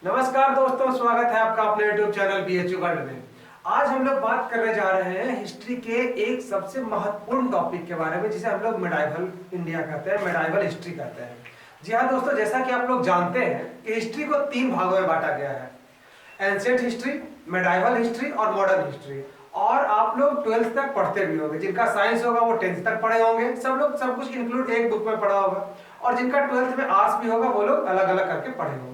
नमस्कार दोस्तों, स्वागत है आपका अपने YouTube चैनल BHU वर्ल्ड में। आज हम लोग बात करने जा रहे हैं हिस्ट्री के एक सबसे महत्वपूर्ण टॉपिक के बारे में, जिसे हम लोग मेडाइवल इंडिया कहते हैं, मेडाइवल हिस्ट्री कहते हैं। जी हाँ दोस्तों, जैसा कि आप लोग जानते हैं कि हिस्ट्री को 3 भागों में बांटा गया है: एंशिएंट हिस्ट्री, मेडाइवल हिस्ट्री और मॉडर्न हिस्ट्री। और आप लोग 12th तक पढ़ते भी होंगे, जिनका साइंस होगा वो 10th तक पढ़े होंगे, सब लोग सब कुछ इंक्लूड एक बुक में पढ़ा होगा। और जिनका 12th में आर्ट्स भी होगा वो लोग अलग अलग करके पढ़े होंगे।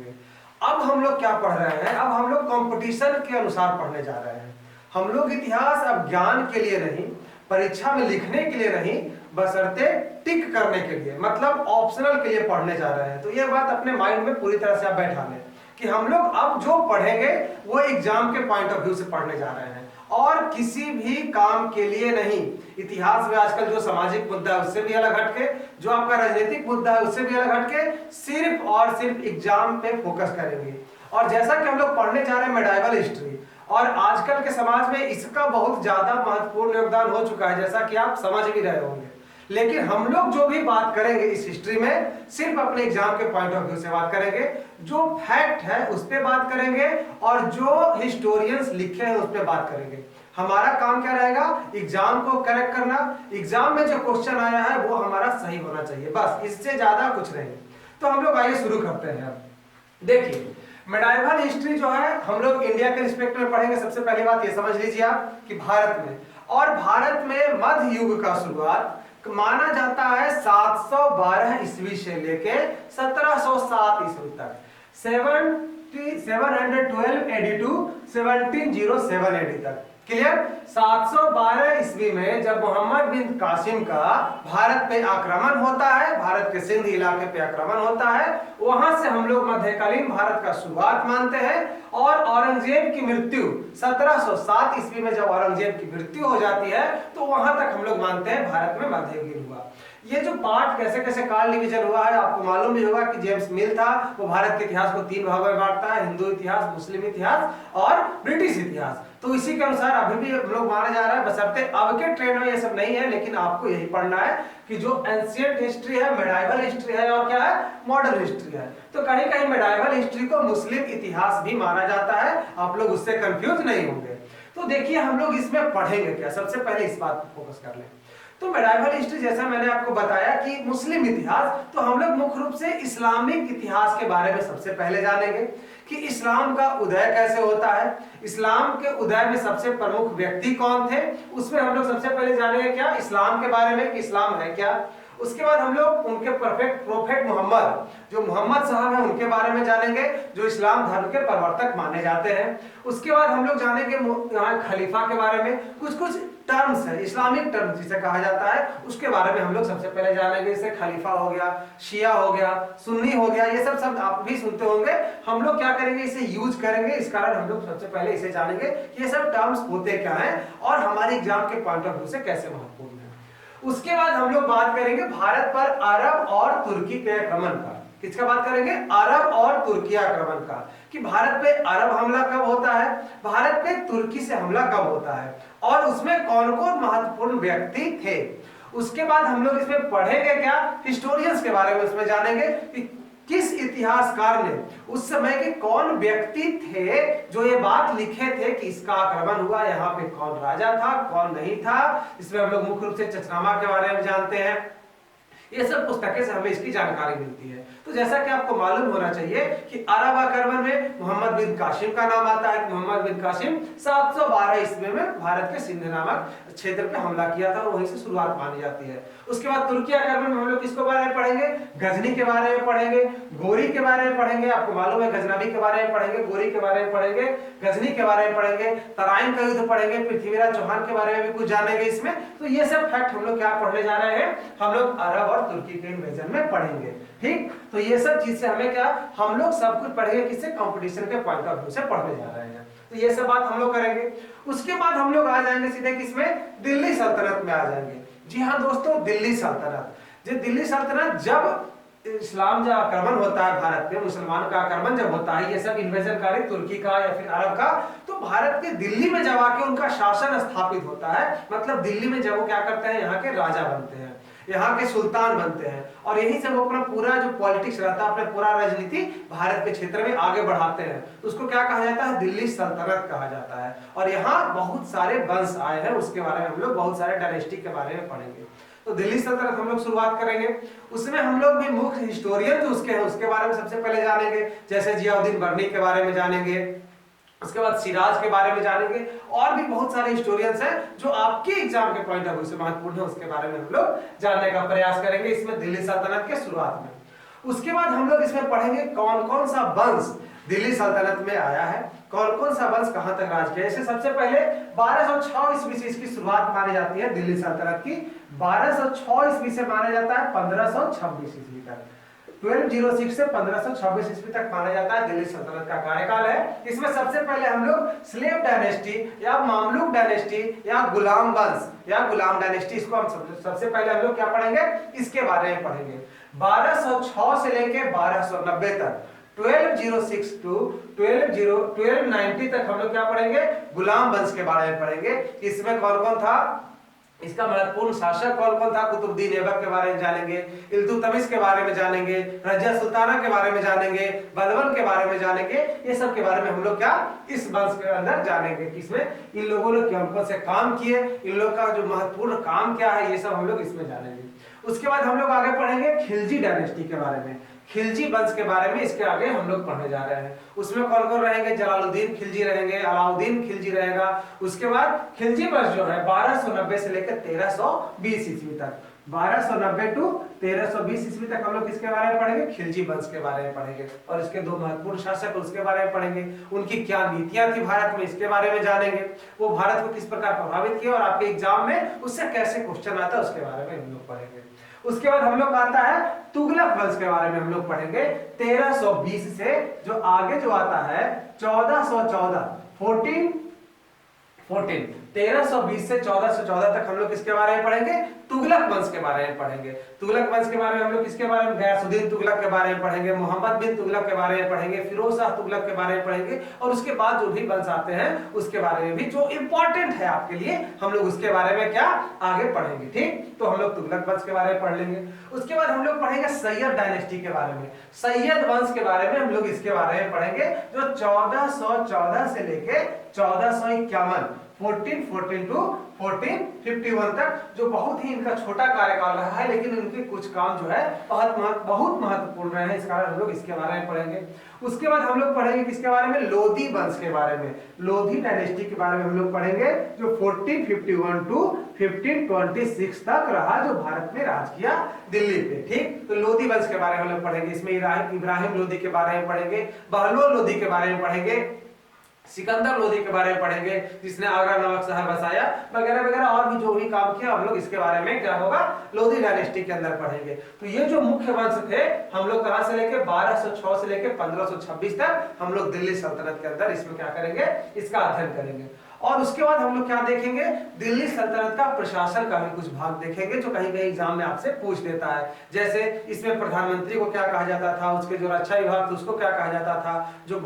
अब हम लोग क्या पढ़ रहे हैं? अब हम लोग कंपटीशन के अनुसार पढ़ने जा रहे हैं। हम लोग इतिहास अब ज्ञान के लिए नहीं, परीक्षा में लिखने के लिए नहीं, बशर्ते टिक करने के लिए, मतलब ऑप्शनल के लिए पढ़ने जा रहे हैं। तो ये बात अपने माइंड में पूरी तरह से आप बैठा लें कि हम लोग अब जो पढ़ेंगे वो एग्जाम के पॉइंट ऑफ व्यू से पढ़ने जा रहे हैं और किसी भी काम के लिए नहीं। इतिहास में आजकल जो सामाजिक मुद्दा है उससे भी अलग हटके, जो आपका राजनीतिक मुद्दा है उससे भी अलग हटके, सिर्फ और सिर्फ एग्जाम पे फोकस करेंगे। और जैसा कि हम लोग पढ़ने जा रहे हैं मेडाइवल हिस्ट्री, और आजकल के समाज में इसका बहुत ज्यादा महत्वपूर्ण योगदान हो चुका है, जैसा कि आप समझ भी रहे होंगे। लेकिन हम लोग जो भी बात करेंगे इस हिस्ट्री में, सिर्फ अपने एग्जाम के पॉइंट ऑफ व्यू से बात करेंगे। जो फैक्ट है उस पर बात करेंगे और जो हिस्टोरियंस लिखे हैं उस पर बात करेंगे। हमारा काम क्या रहेगा? एग्जाम को करेक्ट करना। एग्जाम में जो क्वेश्चन आया है वो हमारा सही होना चाहिए, बस, इससे ज्यादा कुछ नहीं। तो हम लोग आइए शुरू करते हैं। देखिए, मेडाइवल हिस्ट्री जो है हम लोग इंडिया के रिस्पेक्ट में पढ़ेंगे। सबसे पहली बात ये समझ लीजिए आप कि भारत में, और भारत में मध्य युग का शुरुआत माना जाता है 712 ईस्वी से लेके 1707 ईस्वी तक। 712 AD टू 1707 AD तक। क्लियर? 712 ईस्वी में जब मोहम्मद बिन कासिम का भारत पे आक्रमण होता है, भारत के सिंध इलाके पे आक्रमण होता है, वहां से हम लोग मध्यकालीन भारत का शुरुआत मानते हैं। और औरंगजेब की मृत्यु 1707 ईस्वी में जब औरंगजेब की मृत्यु हो जाती है तो वहां तक हम लोग मानते हैं भारत में मध्ययुगीन हुआ। ये जो पार्ट कैसे कैसे काल डिवीजन हुआ है आपको मालूम भी होगा कि जेम्स मिल था, वो भारत के इतिहास को 3 भागों में बांटता है: हिंदू इतिहास, मुस्लिम इतिहास और ब्रिटिश इतिहास। तो इसी के अनुसार अभी भी लोग माना जा रहा है, बशर्ते अब के ट्रेंड में ये सब नहीं है। लेकिन आपको यही पढ़ना है कि जो एंशिएंट हिस्ट्री है, मेडाइवल हिस्ट्री है और क्या है, मॉडर्न हिस्ट्री है। तो कहीं कहीं मेडाइवल हिस्ट्री को मुस्लिम इतिहास भी माना जाता है, आप लोग उससे कंफ्यूज नहीं होंगे। तो देखिए, हम लोग इसमें पढ़ेंगे क्या, सबसे पहले इस बात पर फोकस कर लें। तो मेडाइवल हिस्ट्री, जैसा मैंने आपको बताया कि मुस्लिम इतिहास, तो हम लोग मुख्य रूप से इस्लामिक इतिहास के बारे में सबसे पहले जानेंगे कि इस्लाम का उदय कैसे होता है, इस्लाम के उदय में सबसे प्रमुख व्यक्ति कौन थे। उसमें हम लोग सबसे पहले जानेंगे क्या, इस्लाम के बारे में कि इस्लाम है क्या। उसके बाद हम लोग उनके परफेक्ट प्रोफेट मोहम्मद, जो मोहम्मद साहब हैं, उनके बारे में जानेंगे, जो इस्लाम धर्म के प्रवर्तक माने जाते हैं। उसके बाद हम लोग जानेंगे यहाँ खलीफा के बारे में, कुछ कुछ टर्म्स है, इस्लामिक टर्म्स जिसे कहा जाता है, उसके बारे में हम लोग सबसे पहले जानेंगे। जैसे खलीफा हो गया, शिया हो गया, सुन्नी हो गया, ये सब शब्द आप भी सुनते होंगे। हम लोग क्या करेंगे, इसे यूज करेंगे। इस कारण हम लोग सबसे पहले इसे जानेंगे कि ये सब टर्म्स होते क्या हैं और हमारे एग्जाम के पॉइंट ऑफ व्यू से कैसे महत्वपूर्ण है। उसके बाद हम लोग बात करेंगे भारत पर अरब और तुर्की के आक्रमण का। किसका बात करेंगे? अरब और तुर्की आक्रमण का, कि भारत पे अरब हमला कब होता है, भारत पे तुर्की से हमला कब होता है और उसमें कौन कौन महत्वपूर्ण व्यक्ति थे। उसके बाद हम लोग इसमें पढ़ेंगे क्या, हिस्टोरियंस के बारे में उसमें जानेंगे कि किस इतिहासकार ने, उस समय के कौन व्यक्ति थे जो ये बात लिखे थे कि इसका आक्रमण हुआ, यहाँ पे कौन राजा था, कौन नहीं था। इसमें हम लोग मुख्य रूप से चचनामा के बारे में जानते हैं। ये सब पुस्तकें से हमें इसकी जानकारी मिलती है। तो जैसा कि आपको मालूम होना चाहिए कि अरब आक्रमण में मोहम्मद बिन कासिम का नाम आता है। मोहम्मद बिन कासिम 712 ईस्वी में भारत के सिंध नामक क्षेत्र पे हमला किया था और वहीं से शुरुआत मानी जाती है। उसके बाद तुर्की आक्रमण में हम लोग किसके बारे में पढ़ेंगे, गजनी के बारे में पढ़ेंगे, गोरी के बारे में पढ़ेंगे, आपको मालूम है गजनवी के बारे में पढ़ेंगे, गोरी के बारे में पढ़ेंगे, गजनी के बारे में पढ़ेंगे, तराइन का युद्ध पढ़ेंगे, पृथ्वीराज चौहान के बारे में भी कुछ जानेंगे इसमें। तो ये सब फैक्ट हम लोग क्या पढ़ने जा रहे हैं, हम लोग अरब और तुर्की के इन्वेजन में पढ़ेंगे। ठीक, तो ये सब चीज से हमें क्या, हम लोग सब कुछ पढ़ेंगे किससे, कंपटीशन के पॉइंट ऑफ व्यू से पढ़ने जा रहे हैं। तो ये सब बात हम लोग करेंगे। उसके बाद हम लोग आ जाएंगे सीधे किसमें, दिल्ली सल्तनत में आ जाएंगे। जी हाँ दोस्तों, दिल्ली सल्तनत, जो दिल्ली सल्तनत, जब इस्लाम जब आक्रमण होता है भारत पे, मुसलमान का आक्रमण जब होता है, ये सब इन्वेजनकारी तुर्की का या फिर अरब का, तो भारत के दिल्ली में जब आके उनका शासन स्थापित होता है, मतलब दिल्ली में जब वो क्या करते हैं, यहाँ के राजा बनते हैं। यहाँ के सुल्तान बनते हैं और यहीं से वो अपना पूरा जो पॉलिटिक्स रहता है, अपना पूरा राजनीति भारत के क्षेत्र में आगे बढ़ाते हैं। तो उसको क्या कहा जाता है? दिल्ली सल्तनत कहा जाता है। और यहाँ बहुत सारे वंश आए हैं, उसके बारे में हम लोग बहुत सारे डायनेस्टी के बारे में पढ़ेंगे। तो दिल्ली सल्तनत हम लोग शुरुआत करेंगे, उसमें हम लोग भी मुख्य हिस्टोरियन जो उसके हैं उसके बारे में सबसे पहले जानेंगे, जैसे जियाउद्दीन बर्नी के बारे में जानेंगे, उसके बाद सिराज के बारे में जानेंगे, और भी बहुत सारे हिस्टोरियंस हैं जो आपके एग्जाम के पॉइंट ऑफ व्यू से महत्वपूर्ण है, उसके बारे में हम लोग जानने का प्रयास करेंगे इसमें दिल्ली सल्तनत के शुरुआत में। उसके बाद हम लोग इसमें पढ़ेंगे कौन कौन सा वंश दिल्ली सल्तनत में आया है, कौन कौन सा वंश कहां तक राज किया। सबसे पहले 1206 ईस्वी से इसकी शुरुआत मानी जाती है दिल्ली सल्तनत की। 1206 ईस्वी से माना जाता है 1526 ईस्वी तक। 1206 से 1526 ईस्वी तक माना जाता है दिल्ली सल्तनत का कार्यकाल है। इसमें सबसे पहले हम लोग स्लेव डायनेस्टी या मामलुक डायनेस्टी या गुलाम वंश या गुलाम डायनेस्टी, इसको हम सबसे पहले हम लोग क्या पढ़ेंगे, इसके बारे में पढ़ेंगे। 1206 से लेके 1290 तक, 1206 टू 1290 तक हम लोग क्या पढ़ेंगे, गुलाम वंश के बारे में पढ़ेंगे। इसमें कौन कौन था, इसका महत्वपूर्ण शासक कौन कौन था, कुतुबुद्दीन ऐबक के बारे में जानेंगे, इल्तुतमिश के बारे में जानेंगे, रजिया सुल्ताना के बारे में जानेंगे, बलबन के बारे में जानेंगे। ये सब के बारे में हम लोग क्या इस वंश के अंदर जानेंगे, इसमें इन लोगों ने कौन कौन से काम किए, इन लोग का जो महत्वपूर्ण काम क्या है, ये सब हम लोग इसमें जानेंगे। उसके बाद हम लोग आगे पढ़ेंगे खिलजी डायनेस्टी के बारे में, खिलजी वंश के बारे में इसके आगे हम लोग पढ़ने जा रहे हैं। उसमें कौन कौन रहेंगे, जलालुद्दीन खिलजी रहेंगे, अलाउद्दीन खिलजी रहेगा। उसके बाद खिलजी वंश जो है 1290 से लेकर 1320 ईस्वी तक, 1290 टू 1320 ईस्वी तक हम लोग किसके बारे में पढ़ेंगे, खिलजी वंश के बारे में पढ़ेंगे। और इसके दो महत्वपूर्ण शासक उसके बारे में पढ़ेंगे, उनकी क्या नीतियां थी भारत में, इसके बारे में जानेंगे, वो भारत को किस प्रकार प्रभावित किया और आपके एग्जाम में उससे कैसे क्वेश्चन आता है उसके बारे में हम लोग पढ़ेंगे। उसके बाद हम लोग आता है तुगलक वंश के बारे में हम लोग पढ़ेंगे। 1320 से जो आगे जो आता है 1414 1320 से 1414 तक हम लोग किसके बारे में पढ़ेंगे, तुगलक वंश के बारे में पढ़ेंगे। तुगलक वंश के बारे में हम लोग किसके बारे में, गयासुद्दीन तुगलक के बारे में पढ़ेंगे, मोहम्मद बिन तुगलक के बारे में पढ़ेंगे, फिरोज शाह तुगलक के बारे में पढ़ेंगे। और उसके बाद जो भी वंश आते हैं उसके बारे में भी जो इंपॉर्टेंट है आपके लिए हम लोग उसके बारे में क्या आगे पढ़ेंगे। ठीक, तो हम लोग तुगलक वंश के बारे में पढ़ लेंगे। उसके बाद हम लोग पढ़ेंगे सैयद डायनेस्टी के बारे में, सैयद वंश के बारे में हम लोग इसके बारे में पढ़ेंगे, जो 1414 से लेके 1451 1414 टू 1451 तक, जो बहुत ही इनका छोटा कार्यकाल रहा है, लेकिन इनके कुछ काम जो है बहुत महत्वपूर्ण रहे हैं, इस कारण हम लोग इसके बारे में पढ़ेंगे। उसके बाद हम लोग पढ़ेंगे किसके बारे में, लोधी वंश के बारे में, लोधी डायनेस्टी के बारे में हम लोग पढ़ेंगे, जो 1451 टू 1526 तक रहा, जो भारत में राज किया दिल्ली पे। ठीक, तो लोधी वंश के बारे में हम लोग पढ़ेंगे। इसमें इब्राहिम लोधी के बारे में पढ़ेंगे, बहलोल लोधी के बारे में पढ़ेंगे, सिकंदर लोधी के बारे में पढ़ेंगे जिसने आगरा नामक शहर बसाया, वगैरह वगैरह, और भी जो भी काम किया हम लोग इसके बारे में क्या होगा, लोधी डायनेस्टी के अंदर पढ़ेंगे। तो ये जो मुख्य वंश थे हम लोग कहां से लेके 1206 से लेके 1526 तक हम लोग दिल्ली सल्तनत के अंदर इसमें क्या करेंगे, इसका अध्ययन करेंगे। और उसके बाद हम लोग क्या देखेंगे, दिल्ली सल्तनत का प्रशासन का भी कुछ भाग देखेंगे जो कहीं कहीं एग्जाम में आपसे पूछ देता है। जैसे इसमें प्रधानमंत्री को क्या कहा जाता था, उसके जो रक्षा विभाग था उसको क्या कहा जाता था, जो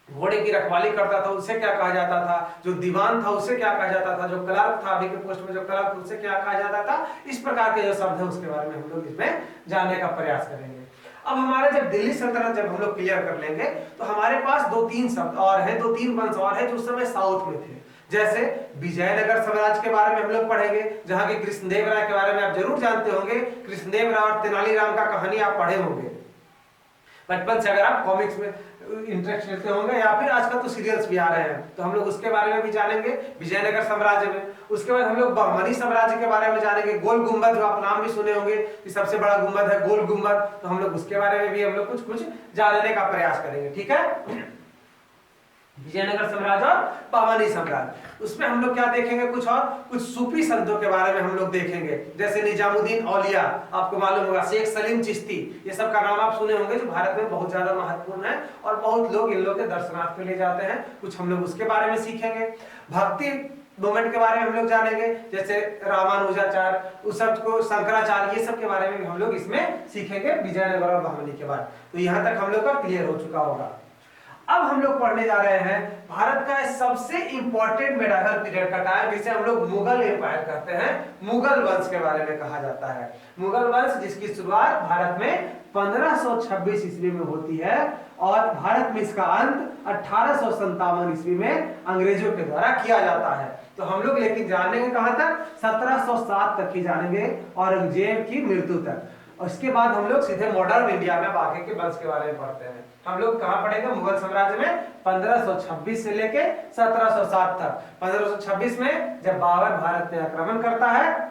घोड़े की रखवाली करता था उसे क्या कहा जाता था, जो दीवान था उसे क्या कहा जाता था, जो क्लर्क था अभी के पोस्ट में जो क्लर्क उसे क्या कहा जाता था। इस प्रकार के जो शब्द है उसके बारे में हम लोग इसमें जानने का प्रयास करेंगे। अब हमारे जब दिल्ली सल्तनत जब हम लोग क्लियर कर लेंगे तो हमारे पास 2-3 शब्द और है, 2-3 वंश और है जो उस समय साउथ में थे। जैसे विजयनगर साम्राज्य के बारे में हम लोग पढ़ेंगे, जहां के कृष्णदेव राय के बारे में आप जरूर जानते होंगे। कृष्णदेव राय और तेनालीराम का कहानी आप पढ़े होंगे बचपन से, अगर आप कॉमिक्स में इंटरेस्ट लेते होंगे या फिर आजकल तो सीरियल्स भी आ रहे हैं, तो हम लोग उसके बारे में भी जानेंगे विजयनगर साम्राज्य में। उसके बाद हम लोग बहमनी साम्राज्य के बारे में जानेंगे। गोल गुंबद, जो आप नाम भी सुने होंगे कि सबसे बड़ा गुंबद है गोल गुंबद, तो हम लोग उसके बारे में भी हम लोग कुछ जानने का प्रयास करेंगे। ठीक है, विजयनगर साम्राज्य और बहमनी साम्राज्य, उसमें हम लोग क्या देखेंगे, कुछ सूफी संतों के बारे में हम लोग देखेंगे, जैसे निजामुद्दीन औलिया, आपको मालूम होगा, शेख सलीम चिश्ती, ये सब का नाम आप सुने होंगे, जो भारत में बहुत ज्यादा महत्वपूर्ण है और बहुत लोग इन लोग के दर्शनार्थ के लिए जाते हैं। कुछ हम लोग उसके बारे में सीखेंगे। भक्ति मूवमेंट के बारे में हम लोग जानेंगे, जैसे रामानुजाचार्य, उस सब को शंकराचार्य, ये सब के बारे में हम लोग इसमें सीखेंगे विजयनगर और बहमनी के बाद। तो यहाँ तक हम लोग का क्लियर हो चुका होगा। अब हम लोग पढ़ने जा रहे हैं भारत का सबसे इंपॉर्टेंट मेडाइवल पीरियड का टाइम, जिसे हम लोग मुगल एम्पायर कहते हैं, मुगल वंश के बारे में कहा जाता है। मुगल वंश जिसकी शुरुआत भारत में 1526 ईस्वी में होती है और भारत में इसका अंत 1857 ईस्वी में अंग्रेजों के द्वारा किया जाता है। तो हम लोग लेकिन जानेंगे कहां तक, 1707 तक ही जानेंगे, औरंगजेब की मृत्यु तक। उसके बाद हम लोग सीधे मॉडर्न इंडिया में बाकी के वंश के बारे में पढ़ते हैं। हम लोग कहां पढ़ेंगे, मुगल साम्राज्य में 1526 से लेके 1707 तक। 1526 में जब बाबर भारत में आक्रमण करता है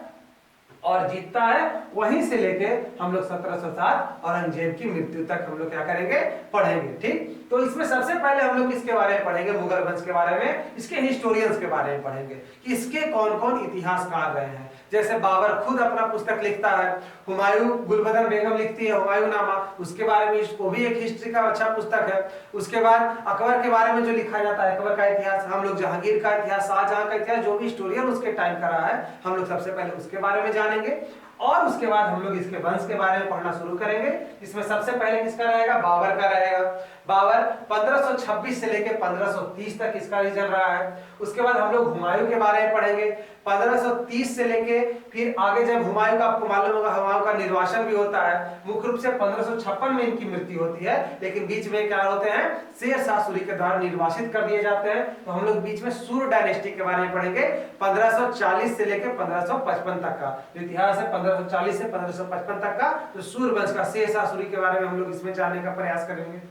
और जीतता है, वहीं से लेके हम लोग 1707 औरंगजेब की मृत्यु तक हम लोग क्या करेंगे, पढ़ेंगे। ठीक, तो इसमें सबसे पहले हम लोग किसके बारे में पढ़ेंगे, मुगल वंश के बारे में, इसके हिस्टोरियंस के बारे में पढ़ेंगे कि इसके कौन कौन इतिहासकार रहे हैं। जैसे बाबर खुद अपना पुस्तक लिखता है, हुमायूं, गुलबदन बेगम लिखती है हुमायूंनामा, उसके बारे में, इसको भी एक हिस्ट्री का अच्छा पुस्तक है। उसके बाद अकबर के बारे में जो लिखा जाता है, अकबर का इतिहास, हम लोग जहांगीर का इतिहास, शाहजहां का इतिहास, जो भी हिस्टोरियन उसके टाइम का रहा है, हम लोग सबसे पहले उसके बारे में जानेंगे। और उसके बाद हम लोग इसके वंश के बारे में पढ़ना शुरू करेंगे। इसमें सबसे पहले किसका रहेगा, बाबर का रहेगा। बाबर 1526 से लेकर 1530 तक इसका रीजन रहा है। उसके बाद हम लोग हुमायूं के बारे में पढ़ेंगे, 1530 से लेके फिर आगे। जब हुमायूं का, आपको मालूम होगा, हुमायूं का निर्वासन भी होता है। मुख्य रूप से 1556 में इनकी मृत्यु होती है, लेकिन बीच में क्या होते हैं, शेर शाह सूरी के द्वारा निर्वासित कर दिए जाते हैं। तो हम लोग बीच में सूर्य डायनेस्टी के बारे में पढ़ेंगे, 1540 से लेकर 1555 तक का जो इतिहास है, 1540 से 1555 तक का जो सूर्य वंश का, शेर शाह सूरी के बारे में हम लोग इसमें जानने का प्रयास करेंगे।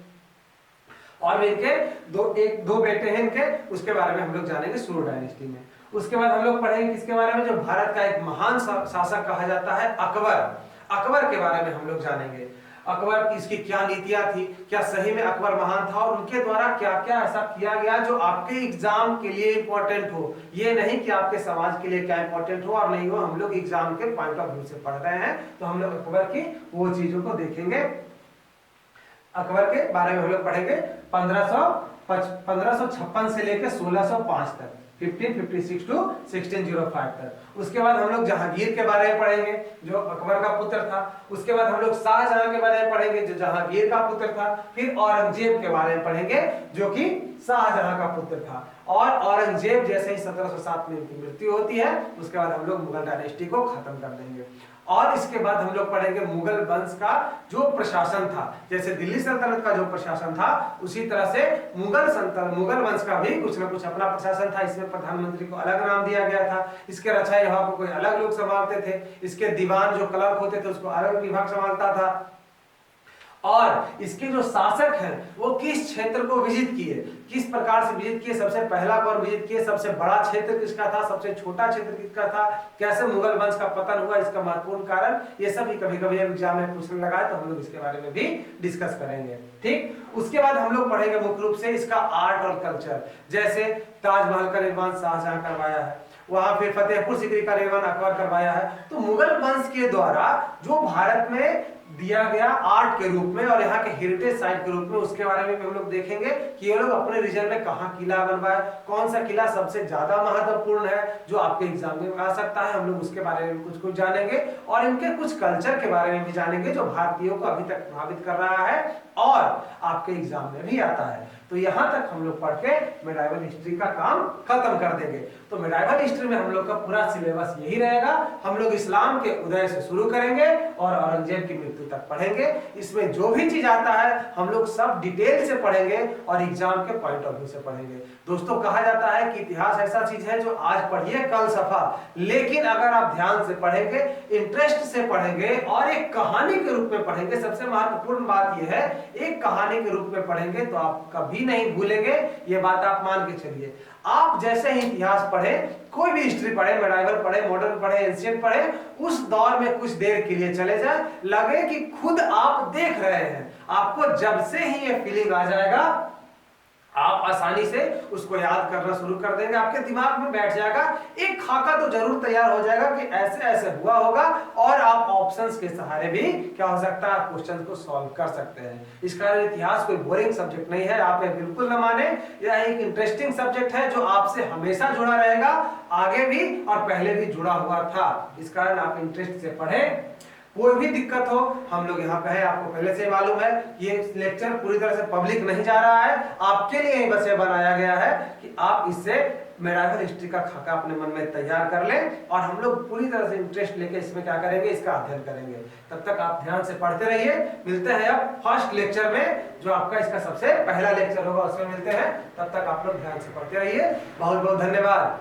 और इनके दो बेटे हैं इनके, उसके बारे में हम लोग जानेंगे सूर्य डायनेस्टी में। उसके बाद हम लोग पढ़ेंगे किसके बारे में, जो भारत का एक महान शासक कहा जाता है, अकबर। अकबर के बारे में हम लोग जानेंगे। अकबर की इसकी क्या नीतियां थी, क्या सही में अकबर महान था, और उनके द्वारा क्या क्या ऐसा किया गया जो आपके एग्जाम के लिए इंपॉर्टेंट हो। ये नहीं कि आपके समाज के लिए क्या इंपॉर्टेंट हो और नहीं हो, हम लोग एग्जाम के पॉइंट ऑफ व्यू से पढ़ रहे हैं, तो हम लोग अकबर की वो चीजों को देखेंगे। अकबर के बारे में हम लोग पढ़ेंगे 1556 से लेकर 1605 तक, 1556 टू 1605 तक। उसके बाद हम लोग जहांगीर के बारे में पढ़ेंगे, जो अकबर का पुत्र था। उसके बाद हम लोग शाहजहां के बारे में पढ़ेंगे, जो जहांगीर का पुत्र था। फिर औरंगजेब के बारे में पढ़ेंगे, जो कि शाहजहां का पुत्र था। और औरंगजेब जैसे ही 1707 में उनकी मृत्यु होती है, उसके बाद हम लोग मुगल डायनेस्टी को खत्म कर देंगे। और इसके बाद हम लोग पढ़ेंगे मुगल वंश का जो प्रशासन था, जैसे दिल्ली सल्तनत का जो प्रशासन था, उसी तरह से मुगल वंश का भी कुछ ना कुछ अपना प्रशासन था। इसमें प्रधानमंत्री को अलग नाम दिया गया था, इसके रचयिता विभाग को कोई अलग लोग संभालते थे, इसके दीवान जो क्लर्क होते थे उसको अलग विभाग संभालता था। और इसके जो शासक हैं वो किस क्षेत्र को विजिट किए, किस प्रकार से विजिट किए, सबसे पहला कौन विजिट किए, सबसे बड़ा क्षेत्र किसका था, सबसे छोटा क्षेत्र किसका था, कैसे मुगल वंश का पतन हुआ, इसका महत्वपूर्ण कारण, ये सब कभी कभी एग्जाम में पूछने लगा है, तो हम लोग इसके बारे में भी डिस्कस करेंगे। ठीक, उसके बाद हम लोग पढ़ेंगे मुख्य रूप से इसका आर्ट और कल्चर, जैसे ताजमहल का निर्माण शाहजहां करवाया है, वहां फिर फतेहपुर सीकरी का निर्माण अकबर करवाया है। तो मुगल वंश के द्वारा जो भारत में दिया गया आर्ट के रूप में और यहाँ के हेरिटेज साइट के रूप में, उसके बारे में हम लोग देखेंगे कि ये लोग अपने रीजन में कहाँ किला बनवाए, कौन सा किला सबसे ज्यादा महत्वपूर्ण है जो आपके एग्जाम में आ सकता है, हम लोग उसके बारे में कुछ जानेंगे। और इनके कुछ कल्चर के बारे में भी जानेंगे जो भारतीयों को अभी तक प्रभावित कर रहा है और आपके एग्जाम में भी आता है। तो यहाँ तक हम लोग पढ़ के मेडाइवल हिस्ट्री का काम खत्म कर देंगे। तो मेडाइवल हिस्ट्री में हम लोग का पूरा सिलेबस यही रहेगा। हम लोग इस्लाम के उदय से शुरू करेंगे और औरंगजेब की मृत्यु तक पढ़ेंगे। इसमें जो भी चीज आता है हम लोग सब डिटेल से पढ़ेंगे और एग्जाम के पॉइंट ऑफ व्यू से पढ़ेंगे। दोस्तों, कहा जाता है कि इतिहास ऐसा चीज है जो आज पढ़िए कल सफा, लेकिन अगर आप ध्यान से पढ़ेंगे, इंटरेस्ट से पढ़ेंगे और एक कहानी के रूप में पढ़ेंगे, सबसे महत्वपूर्ण बात यह है एक कहानी के रूप में पढ़ेंगे तो आप कभी नहीं भूलेंगे। ये बात आप मान के चलिए। आप जैसे ही इतिहास पढ़े, कोई भी हिस्ट्री पढ़े, मेडाइवल पढ़े, मॉडर्न पढ़े, एंशिएंट पढ़े, उस दौर में कुछ देर के लिए चले जाए, लगे कि खुद आप देख रहे हैं। आपको जब से ही ये फीलिंग आ जाएगा, आप आसानी से उसको याद करना शुरू कर देंगे, आपके दिमाग में बैठ जाएगा, एक खाका तो जरूर तैयार हो जाएगा कि ऐसे ऐसे हुआ होगा, और आप ऑप्शंस के सहारे भी क्या हो सकता है, क्वेश्चन को सॉल्व कर सकते हैं। इस कारण इतिहास कोई बोरिंग सब्जेक्ट नहीं है, आप ये बिल्कुल न माने। यह एक इंटरेस्टिंग सब्जेक्ट है जो आपसे हमेशा जुड़ा रहेगा, आगे भी और पहले भी जुड़ा हुआ था। इस कारण आप इंटरेस्ट से पढ़ें, कोई भी दिक्कत हो हम लोग यहाँ पे है, आपको पहले से मालूम है। ये लेक्चर पूरी तरह से पब्लिक नहीं जा रहा है, आपके लिए ही बस ये बनाया गया है कि आप इससे मेडिकल हिस्ट्री का खाका अपने मन में तैयार कर लें और हम लोग पूरी तरह से इंटरेस्ट लेके इसमें क्या करेंगे, इसका अध्ययन करेंगे। तब तक आप ध्यान से पढ़ते रहिए। मिलते हैं अब फर्स्ट लेक्चर में, जो आपका इसका सबसे पहला लेक्चर होगा उसमें मिलते हैं। तब तक आप लोग ध्यान से पढ़ते रहिए। बहुत बहुत धन्यवाद।